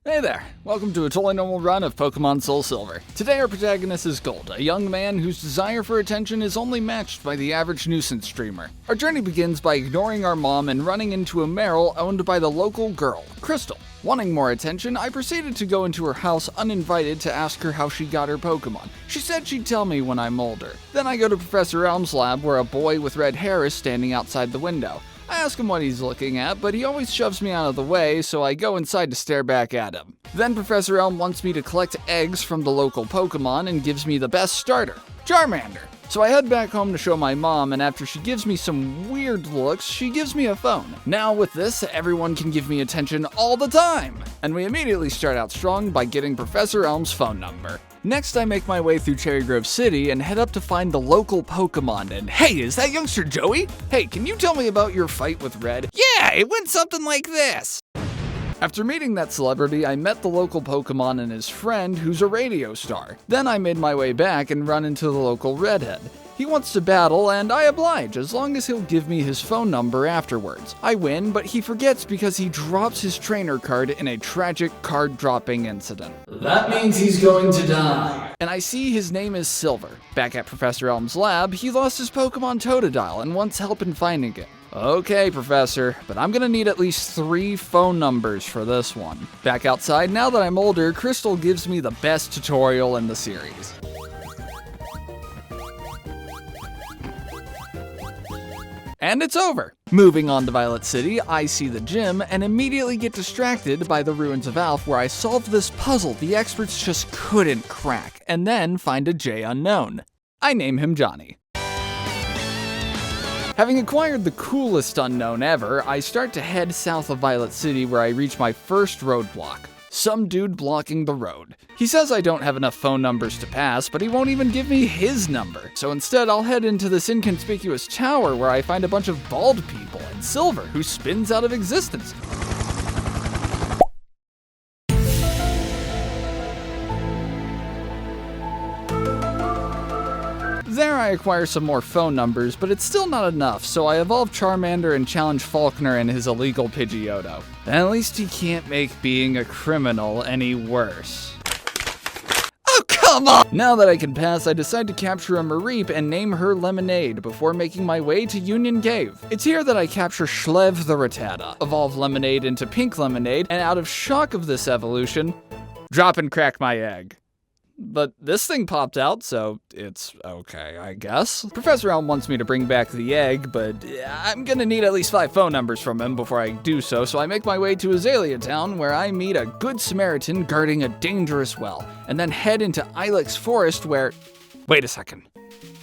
Hey there, welcome to a totally normal run of Pokemon Soul Silver. Today our protagonist is Gold, a young man whose desire for attention is only matched by the average nuisance streamer. Our journey begins by ignoring our mom and running into a Meryl owned by the local girl, Crystal. Wanting more attention, I proceeded to go into her house uninvited to ask her how she got her Pokemon. She said she'd tell me when I'm older. Then I go to Professor Elm's lab where a boy with red hair is standing outside the window. I ask him what he's looking at, but he always shoves me out of the way, so I go inside to stare back at him. Then Professor Elm wants me to collect eggs from the local Pokemon and gives me the best starter, Charmander. So I head back home to show my mom, and after she gives me some weird looks, she gives me a phone. Now with this, everyone can give me attention all the time! And we immediately start out strong by getting Professor Elm's phone number. Next, I make my way through Cherry Grove City and head up to find the local Pokemon, and hey, is that youngster Joey? Hey, can you tell me about your fight with Red? Yeah, it went something like this! After meeting that celebrity, I met the local Pokemon and his friend, who's a radio star. Then I made my way back and run into the local redhead. He wants to battle, and I oblige, as long as he'll give me his phone number afterwards. I win, but he forgets because he drops his trainer card in a tragic card-dropping incident. That means he's going to die. And I see his name is Silver. Back at Professor Elm's lab, he lost his Pokemon Totodile and wants help in finding it. Okay, Professor, but I'm gonna need at least 3 phone numbers for this one. Back outside, now that I'm older, Crystal gives me the best tutorial in the series. And it's over! Moving on to Violet City, I see the gym and immediately get distracted by the ruins of Alph where I solve this puzzle the experts just couldn't crack, and then find a J unknown. I name him Johnny. Having acquired the coolest unknown ever, I start to head south of Violet City where I reach my first roadblock. Some dude blocking the road. He says I don't have enough phone numbers to pass, but he won't even give me his number. So instead, I'll head into this inconspicuous tower where I find a bunch of bald people and Silver, who spins out of existence. There I acquire some more phone numbers, but it's still not enough, so I evolve Charmander and challenge Faulkner and his illegal Pidgeotto. At least he can't make being a criminal any worse. Oh, come on! Now that I can pass, I decide to capture a Mareep and name her Lemonade before making my way to Union Cave. It's here that I capture Schlev the Rattata, evolve Lemonade into Pink Lemonade, and out of shock of this evolution, drop and crack my egg. But this thing popped out, so it's okay, I guess. Professor Elm wants me to bring back the egg, but I'm gonna need at least 5 phone numbers from him before I do so I make my way to Azalea Town, where I meet a good Samaritan guarding a dangerous well, and then head into Ilex Forest where... Wait a second.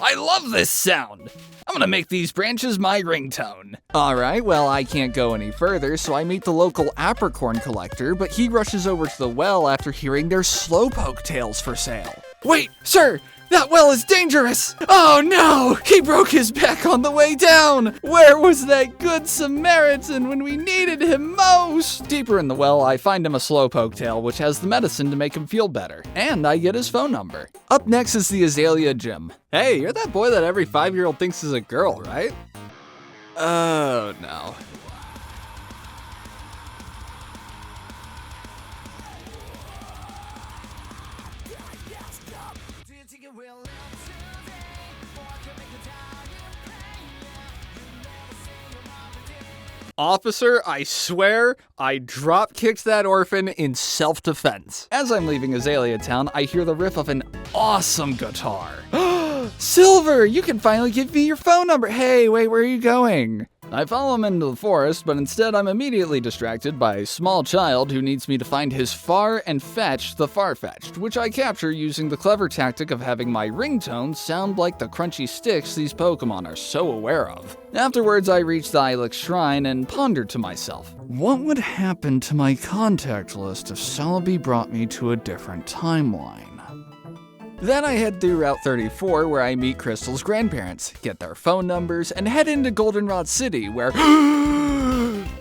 I love this sound! I'm gonna make these branches my ringtone. Alright, well, I can't go any further, so I meet the local apricorn collector, but he rushes over to the well after hearing there's Slowpoke tails for sale. Wait, sir! That well is dangerous! Oh no! He broke his back on the way down! Where was that good Samaritan when we needed him most? Deeper in the well, I find him a Slowpoke tail, which has the medicine to make him feel better. And I get his phone number. Up next is the Azalea Gym. Hey, you're that boy that every 5-year-old thinks is a girl, right? Oh no. Officer, I swear, I drop-kicked that orphan in self-defense. As I'm leaving Azalea Town, I hear the riff of an awesome guitar. Silver, you can finally give me your phone number. Hey, wait, where are you going? I follow him into the forest, but instead I'm immediately distracted by a small child who needs me to find his Far and fetch the Farfetch'd, which I capture using the clever tactic of having my ringtone sound like the crunchy sticks these Pokemon are so aware of. Afterwards, I reach the Ilex Shrine and ponder to myself, what would happen to my contact list if Celebi brought me to a different timeline? Then I head through Route 34 where I meet Crystal's grandparents, get their phone numbers, and head into Goldenrod City where...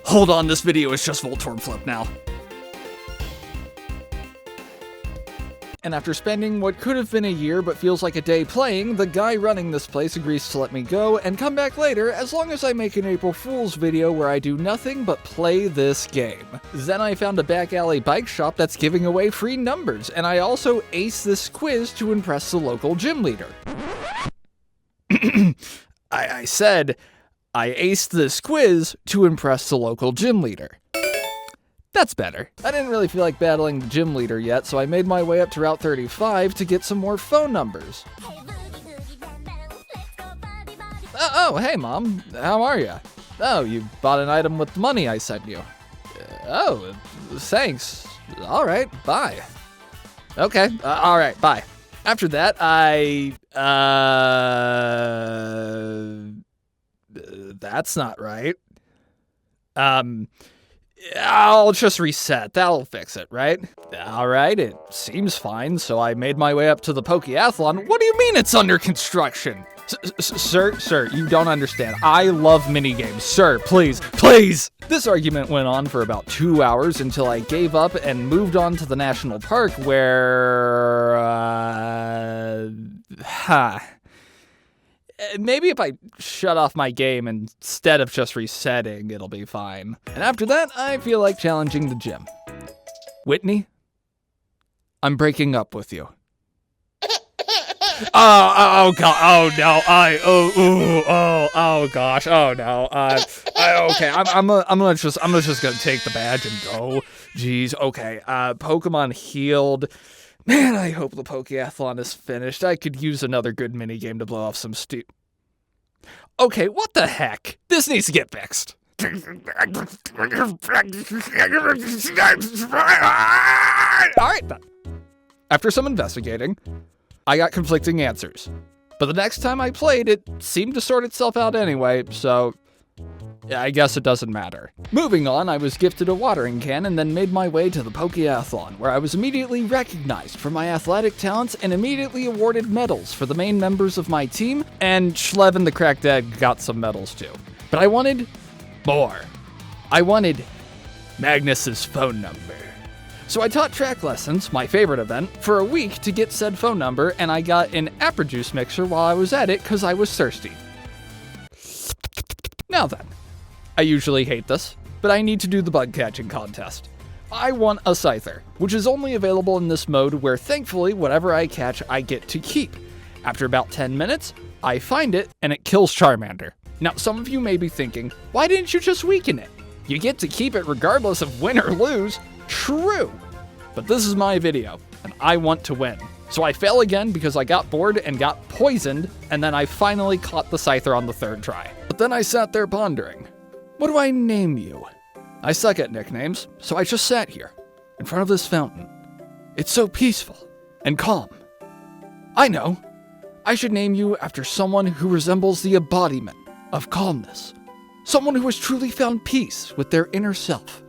Hold on, this video is just Voltorb Flip now. And after spending what could have been a year but feels like a day playing, the guy running this place agrees to let me go and come back later as long as I make an April Fool's video where I do nothing but play this game. Then I found a back alley bike shop that's giving away free numbers, and I also aced this quiz to impress the local gym leader. I said I aced this quiz to impress the local gym leader. That's better. I didn't really feel like battling the gym leader yet, so I made my way up to Route 35 to get some more phone numbers. Oh, hey Mom, how are you? Oh, you bought an item with the money I sent you. Oh, thanks. All right, bye. Okay, all right, bye. After that, that's not right. I'll just reset. That'll fix it, right? All right, it seems fine, so I made my way up to the Pokeathlon. What do you mean it's under construction? Sir, you don't understand. I love minigames. Sir, please. This argument went on for about 2 hours until I gave up and moved on to the national park where, maybe if I shut off my game instead of just resetting, it'll be fine. And after that, I feel like challenging the gym. Whitney, I'm breaking up with you. Oh god, oh no, oh gosh, oh no, okay, I'm just gonna take the badge and go. Jeez, okay, Pokemon healed. Man, I hope the Pokeathlon is finished. I could use another good minigame to blow off some steam. Okay, what the heck? This needs to get fixed. Alright then. After some investigating, I got conflicting answers. But the next time I played, it seemed to sort itself out anyway, so I guess it doesn't matter. Moving on, I was gifted a watering can and then made my way to the Pokeathlon, where I was immediately recognized for my athletic talents and immediately awarded medals for the main members of my team, and Schlev and the Cracked Egg got some medals too. But I wanted more. I wanted Magnus's phone number. So I taught track lessons, my favorite event, for a week to get said phone number, and I got an apple juice mixer while I was at it because I was thirsty. Now then, I usually hate this, but I need to do the bug catching contest. I want a Scyther, which is only available in this mode where thankfully whatever I catch I get to keep. After about 10 minutes, I find it and it kills Charmander. Now some of you may be thinking, why didn't you just weaken it? You get to keep it regardless of win or lose. True, but this is my video and I want to win. So I fail again because I got bored and got poisoned, and then I finally caught the Scyther on the third try. But then I sat there pondering, what do I name you? I suck at nicknames, so I just sat here, in front of this fountain. It's so peaceful and calm. I know, I should name you after someone who resembles the embodiment of calmness. Someone who has truly found peace with their inner self.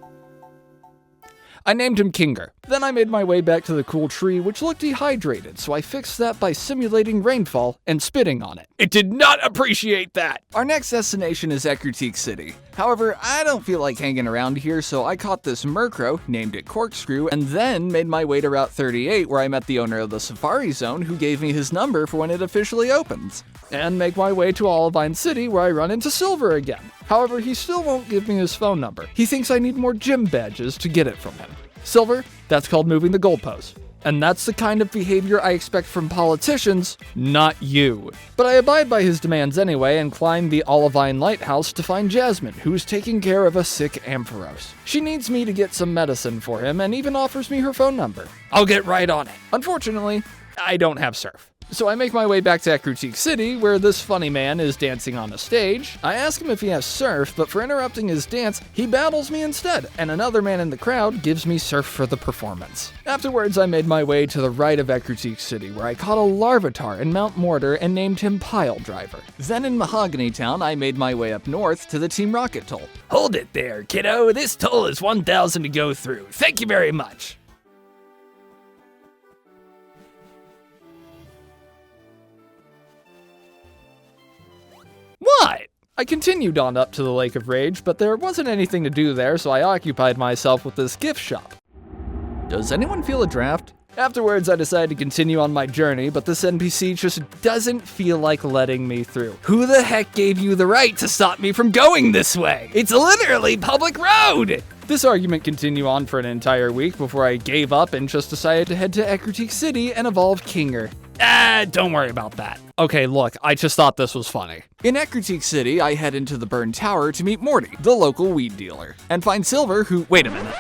I named him Kinger. Then I made my way back to the cool tree, which looked dehydrated, so I fixed that by simulating rainfall and spitting on it. It did not appreciate that! Our next destination is Ecruteak City. However, I don't feel like hanging around here, so I caught this Murkrow, named it Corkscrew, and then made my way to Route 38, where I met the owner of the Safari Zone, who gave me his number for when it officially opens. And make my way to Olivine City, where I run into Silver again. However, he still won't give me his phone number. He thinks I need more gym badges to get it from him. Silver, that's called moving the goalpost. And that's the kind of behavior I expect from politicians, not you. But I abide by his demands anyway and climb the Olivine Lighthouse to find Jasmine, who's taking care of a sick Ampharos. She needs me to get some medicine for him and even offers me her phone number. I'll get right on it. Unfortunately, I don't have surf. So I make my way back to Ecruteak City, where this funny man is dancing on a stage. I ask him if he has surf, but for interrupting his dance, he battles me instead, and another man in the crowd gives me surf for the performance. Afterwards, I made my way to the right of Ecruteak City, where I caught a Larvitar in Mount Mortar and named him Pile Driver. Then in Mahogany Town, I made my way up north to the Team Rocket toll. Hold it there, kiddo. This toll is 1,000 to go through. Thank you very much. What? I continued on up to the Lake of Rage, but there wasn't anything to do there, so I occupied myself with this gift shop. Does anyone feel a draft? Afterwards, I decided to continue on my journey, but this NPC just doesn't feel like letting me through. Who the heck gave you the right to stop me from going this way? It's literally public road! This argument continued on for an entire week before I gave up and just decided to head to Ecruteak City and evolve Kinger. Don't worry about that. Okay, look, I just thought this was funny. In Ecruteak City, I head into the Burned Tower to meet Morty, the local weed dealer, and find Silver, who— wait a minute.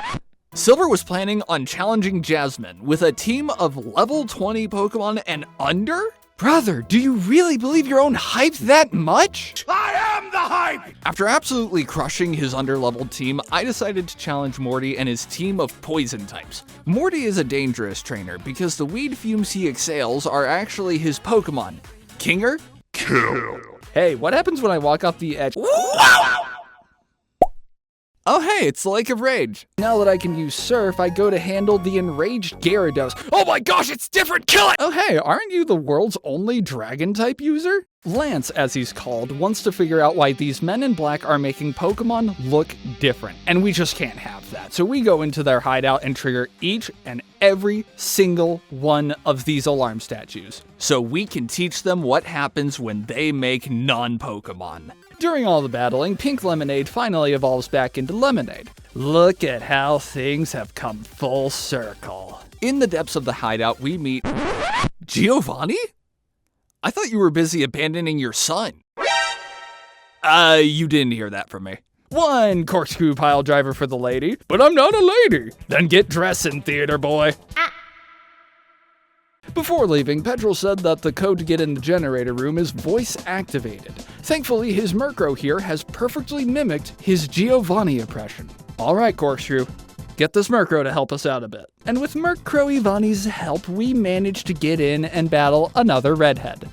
Silver was planning on challenging Jasmine with a team of level 20 Pokemon and under? Brother, do you really believe your own hype that much? I am the hype! After absolutely crushing his underleveled team, I decided to challenge Morty and his team of poison types. Morty is a dangerous trainer because the weed fumes he exhales are actually his Pokemon. Kinger? Kill. Hey, what happens when I walk off the edge? Oh hey, it's the Lake of Rage. Now that I can use Surf, I go to handle the enraged Gyarados. Oh my gosh, it's different, kill it! Oh hey, aren't you the world's only Dragon-type user? Lance, as he's called, wants to figure out why these men in black are making Pokemon look different, and we just can't have that. So we go into their hideout and trigger each and every single one of these alarm statues, so we can teach them what happens when they make non-Pokemon. During all the battling, Pink Lemonade finally evolves back into Lemonade. Look at how things have come full circle. In the depths of the hideout, we meet Giovanni? I thought you were busy abandoning your son. You didn't hear that from me. One corkscrew pile driver for the lady, but I'm not a lady. Then get dressing, theater boy. Before leaving, Petrol said that the code to get in the generator room is voice activated. Thankfully, his Murkrow here has perfectly mimicked his Giovanni impression. Alright, Corkscrew, get this Murkrow to help us out a bit. And with Murkrow Ivani's help, we managed to get in and battle another redhead.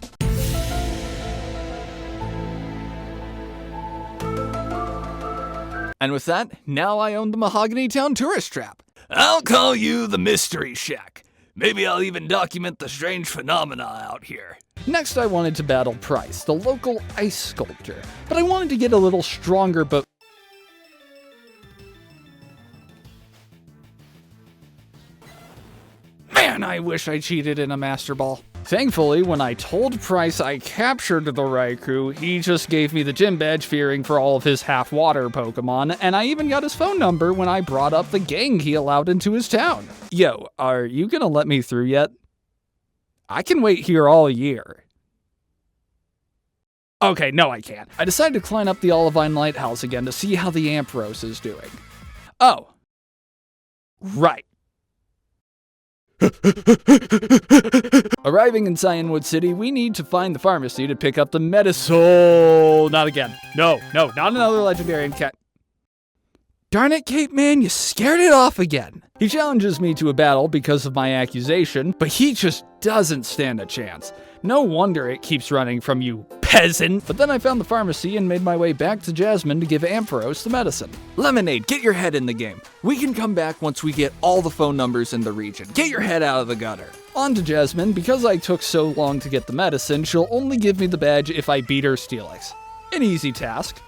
And with that, now I own the Mahogany Town tourist trap. I'll call you the Mystery Shack. Maybe I'll even document the strange phenomena out here. Next, I wanted to battle Price, the local ice sculptor, but I wanted to get a little stronger, but... Man, I wish I cheated in a Master Ball. Thankfully, when I told Price I captured the Raikou, he just gave me the gym badge fearing for all of his half-water Pokemon, and I even got his phone number when I brought up the gang he allowed into his town. Yo, are you gonna let me through yet? I can wait here all year. Okay, no I can't. I decided to climb up the Olivine Lighthouse again to see how the Ampharos is doing. Oh. Right. Arriving in Cyanwood City, we need to find the pharmacy to pick up the medicine. Not again. No, not another legendary cat. Darn it, Cape Man, you scared it off again. He challenges me to a battle because of my accusation, but he just doesn't stand a chance. No wonder it keeps running from you, peasant. But then I found the pharmacy and made my way back to Jasmine to give Ampharos the medicine. Lemonade, get your head in the game. We can come back once we get all the phone numbers in the region. Get your head out of the gutter. On to Jasmine, because I took so long to get the medicine, she'll only give me the badge if I beat her Steelix. An easy task.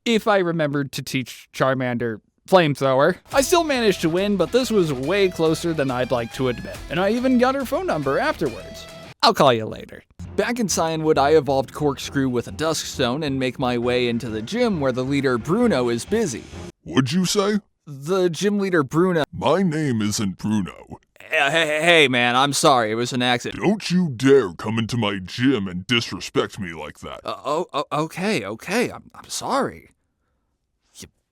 If I remembered to teach Charmander Flamethrower. I still managed to win, but this was way closer than I'd like to admit. And I even got her phone number afterwards. I'll call you later. Back in Cyanwood, I evolved Corkscrew with a Duskstone and make my way into the gym where the leader Bruno is busy. What'd you say? The gym leader Bruno. My name isn't Bruno. Hey man, I'm sorry, it was an accident. Don't you dare come into my gym and disrespect me like that. Okay, I'm sorry.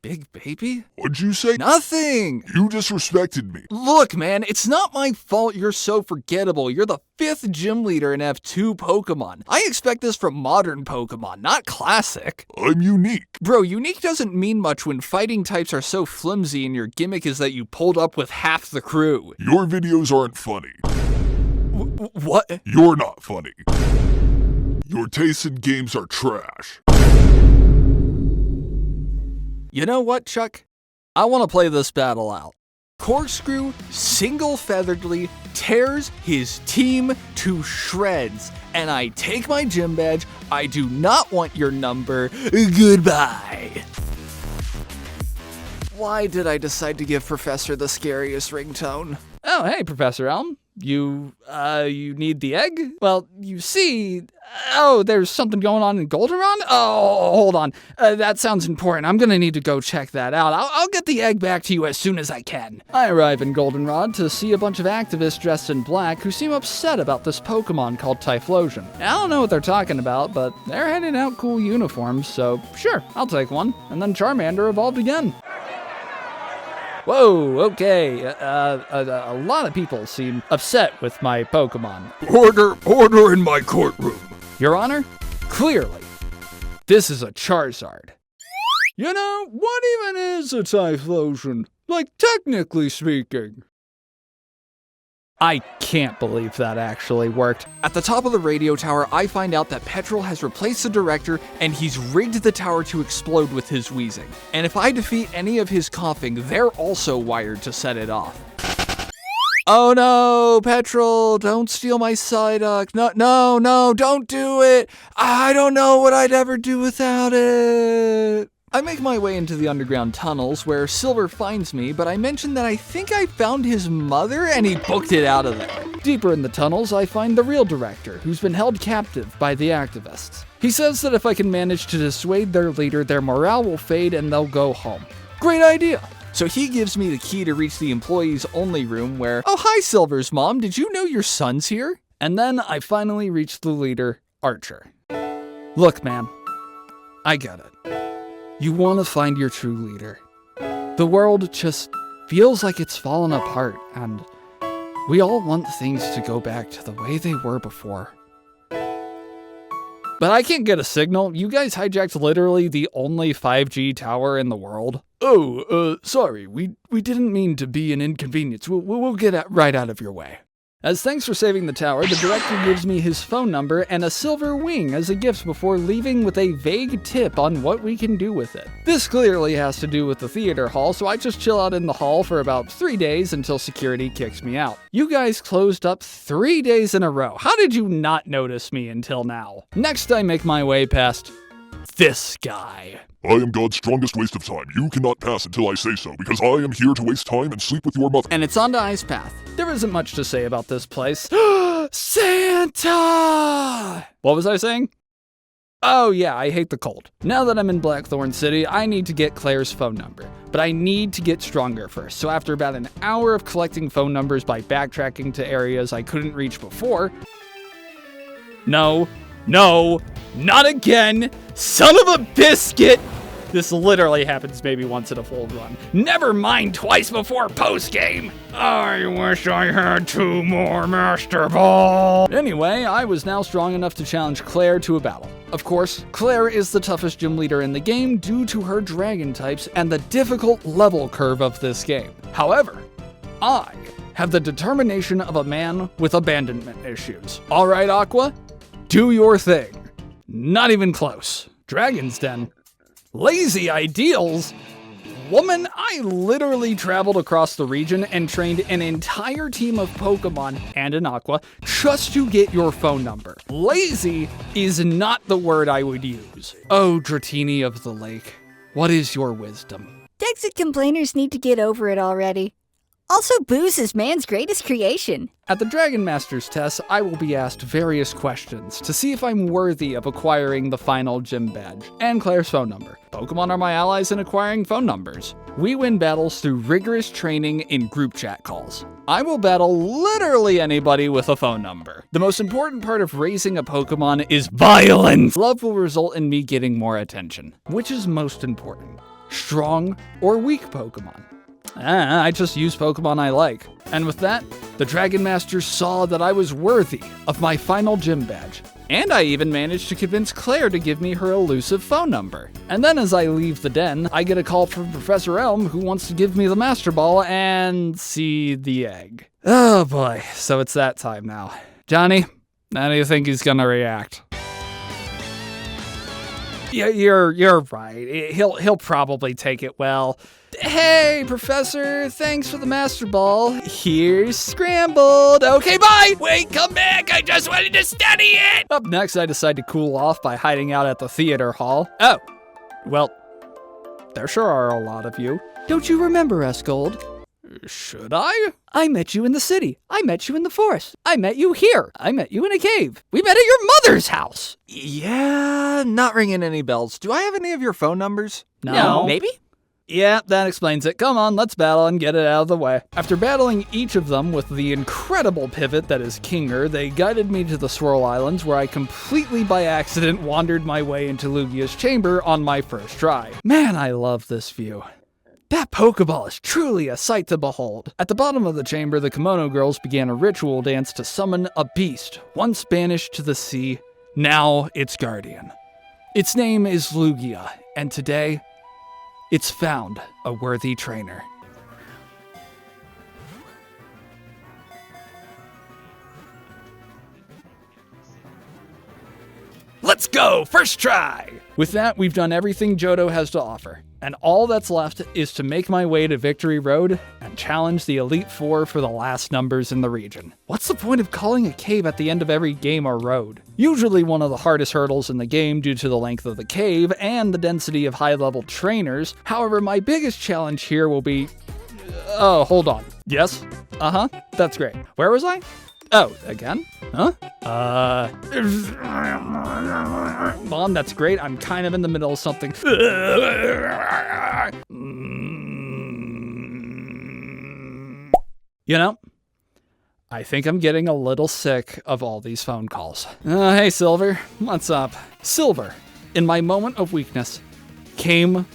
Big baby? What'd you say? Nothing! You disrespected me. Look, man, it's not my fault you're so forgettable. You're the 5th gym leader and have 2 Pokemon. I expect this from modern Pokemon, not classic. I'm unique. Bro, unique doesn't mean much when fighting types are so flimsy and your gimmick is that you pulled up with half the crew. Your videos aren't funny. What? You're not funny. Your taste in games are trash. You know what, Chuck? I want to play this battle out. Corkscrew single-featheredly tears his team to shreds, and I take my gym badge. I do not want your number. Goodbye. Why did I decide to give Professor the scariest ringtone? Oh, hey, Professor Elm. You need the egg? Well, you see... Oh, there's something going on in Goldenrod? Oh, hold on. That sounds important. I'm gonna need to go check that out. I'll get the egg back to you as soon as I can. I arrive in Goldenrod to see a bunch of activists dressed in black who seem upset about this Pokemon called Typhlosion. I don't know what they're talking about, but they're handing out cool uniforms, so sure, I'll take one. And then Charmander evolved again. Whoa, okay, a lot of people seem upset with my Pokemon. Order in my courtroom. Your Honor, clearly, this is a Charizard. You know, what even is a Typhlosion? Like, technically speaking. I can't believe that actually worked. At the top of the radio tower, I find out that Petrol has replaced the director and he's rigged the tower to explode with his wheezing. And if I defeat any of his coughing, they're also wired to set it off. Oh no, Petrol, don't steal my Psyduck. No, don't do it. I don't know what I'd ever do without it. I make my way into the underground tunnels where Silver finds me, but I mention that I think I found his mother and he booked it out of there. Deeper in the tunnels, I find the real director, who's been held captive by the activists. He says that if I can manage to dissuade their leader, their morale will fade and they'll go home. Great idea! So he gives me the key to reach the employees only room where, oh hi Silver's mom, did you know your son's here? And then I finally reach the leader, Archer. Look man, I get it. You want to find your true leader. The world just feels like it's fallen apart, and we all want things to go back to the way they were before. But I can't get a signal. You guys hijacked literally the only 5G tower in the world. Oh, sorry. We didn't mean to be an inconvenience. We'll get right out of your way. As thanks for saving the tower, the director gives me his phone number and a silver wing as a gift before leaving with a vague tip on what we can do with it. This clearly has to do with the theater hall, so I just chill out in the hall for about 3 days until security kicks me out. You guys closed up 3 days in a row. How did you not notice me until now? Next, I make my way past this guy. I am God's strongest waste of time. You cannot pass until I say so, because I am here to waste time and sleep with your mother. And it's on to Ice Path. There isn't much to say about this place. Santa! What was I saying? Oh yeah, I hate the cold. Now that I'm in Blackthorn City, I need to get Claire's phone number. But I need to get stronger first, so after about an hour of collecting phone numbers by backtracking to areas I couldn't reach before... No, not again! Son of a biscuit! This literally happens maybe once in a full run. Never mind twice before post-game! I wish I had 2 more Master Ball! Anyway, I was now strong enough to challenge Claire to a battle. Of course, Claire is the toughest gym leader in the game due to her dragon types and the difficult level curve of this game. However, I have the determination of a man with abandonment issues. Alright, Aqua, do your thing. Not even close. Dragon's Den. Lazy ideals? Woman, I literally traveled across the region and trained an entire team of Pokemon and an Aqua just to get your phone number. Lazy is not the word I would use. Oh, Dratini of the Lake, what is your wisdom? Dexit complainers need to get over it already. Also, booze is man's greatest creation. At the Dragon Master's test, I will be asked various questions to see if I'm worthy of acquiring the final gym badge and Claire's phone number. Pokemon are my allies in acquiring phone numbers. We win battles through rigorous training in group chat calls. I will battle literally anybody with a phone number. The most important part of raising a Pokemon is violence. Love will result in me getting more attention. Which is most important? Strong or weak Pokemon? I just use Pokemon I like. And with that, the Dragon Master saw that I was worthy of my final gym badge. And I even managed to convince Claire to give me her elusive phone number. And then as I leave the den, I get a call from Professor Elm who wants to give me the Master Ball and see the egg. Oh boy, so it's that time now. Johnny, how do you think he's gonna react? Yeah, you're right. He'll probably take it well. Hey, Professor, thanks for the Master Ball. Here's scrambled. Okay, bye! Wait, come back! I just wanted to study it! Up next, I decide to cool off by hiding out at the theater hall. Oh, well, There sure are a lot of you. Don't you remember us, Gold? Should I? I met you in the city. I met you in the forest. I met you here. I met you in a cave. We met at your mother's house. Yeah, not ringing any bells. Do I have any of your phone numbers? No. Maybe? Yeah, that explains it. Come on, let's battle and get it out of the way. After battling each of them with the incredible pivot that is Kinger, they guided me to the Swirl Islands, where I completely by accident wandered my way into Lugia's chamber on my first try. Man, I love this view. That Pokeball is truly a sight to behold. At the bottom of the chamber, the Kimono girls began a ritual dance to summon a beast, once banished to the sea, now its guardian. Its name is Lugia, and today, it's found a worthy trainer. Let's go! First try! With that, we've done everything Johto has to offer, and all that's left is to make my way to Victory Road and challenge the Elite Four for the last numbers in the region. What's the point of calling a cave at the end of every game or road? Usually one of the hardest hurdles in the game due to the length of the cave and the density of high-level trainers. However, my biggest challenge here will be... Oh, hold on. Yes? Uh-huh. That's great. Where was I? Oh, again? Huh? Mom, that's great. I'm kind of in the middle of something. You know, I think I'm getting a little sick of all these phone calls. Hey, Silver. What's up? Silver, in my moment of weakness, came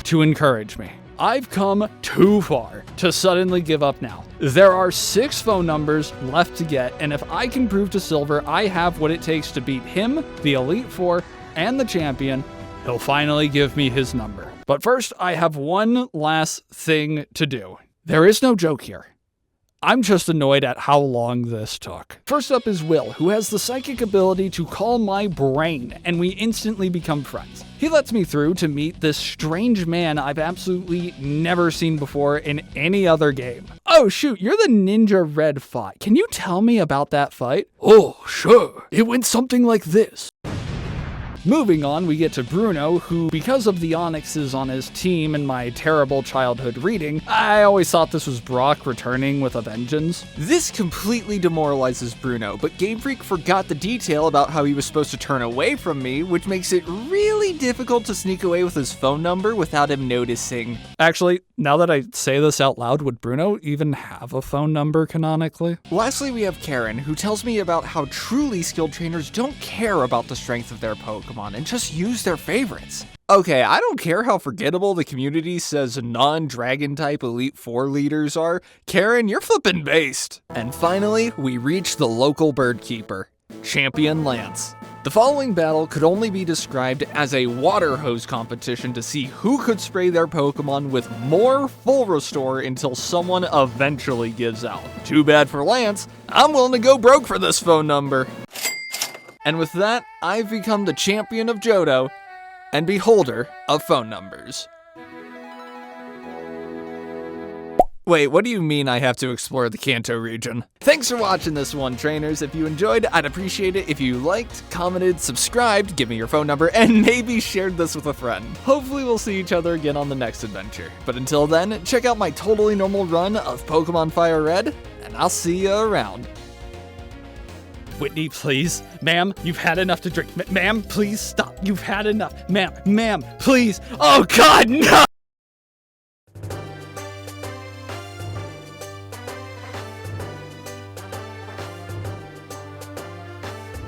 to encourage me. I've come too far to suddenly give up now. There are 6 phone numbers left to get, and if I can prove to Silver I have what it takes to beat him, the Elite Four, and the champion, he'll finally give me his number. But first, I have one last thing to do. There is no joke here. I'm just annoyed at how long this took. First up is Will, who has the psychic ability to call my brain, and we instantly become friends. He lets me through to meet this strange man I've absolutely never seen before in any other game. Oh shoot, you're the Ninja Red fight. Can you tell me about that fight? Oh, sure. It went something like this. Moving on, we get to Bruno, who, because of the Onyxes on his team and my terrible childhood reading, I always thought this was Brock returning with a vengeance. This completely demoralizes Bruno, but Game Freak forgot the detail about how he was supposed to turn away from me, which makes it really difficult to sneak away with his phone number without him noticing. Actually, now that I say this out loud, would Bruno even have a phone number canonically? Lastly, we have Karen, who tells me about how truly skilled trainers don't care about the strength of their Pokemon and just use their favorites. Okay, I don't care how forgettable the community says non-dragon type Elite Four leaders are. Karen, you're flippin' based. And finally, we reach the local bird keeper, Champion Lance. The following battle could only be described as a water hose competition to see who could spray their Pokemon with more full restore until someone eventually gives out. Too bad for Lance, I'm willing to go broke for this phone number. And with that, I've become the champion of Johto and beholder of phone numbers. Wait, what do you mean I have to explore the Kanto region? Thanks for watching this one, trainers. If you enjoyed, I'd appreciate it if you liked, commented, subscribed, give me your phone number, and maybe shared this with a friend. Hopefully we'll see each other again on the next adventure. But until then, check out my totally normal run of Pokemon Fire Red, and I'll see you around. Whitney, please. Ma'am, you've had enough to drink. Ma'am, please stop. You've had enough. Ma'am, please. Oh God, no!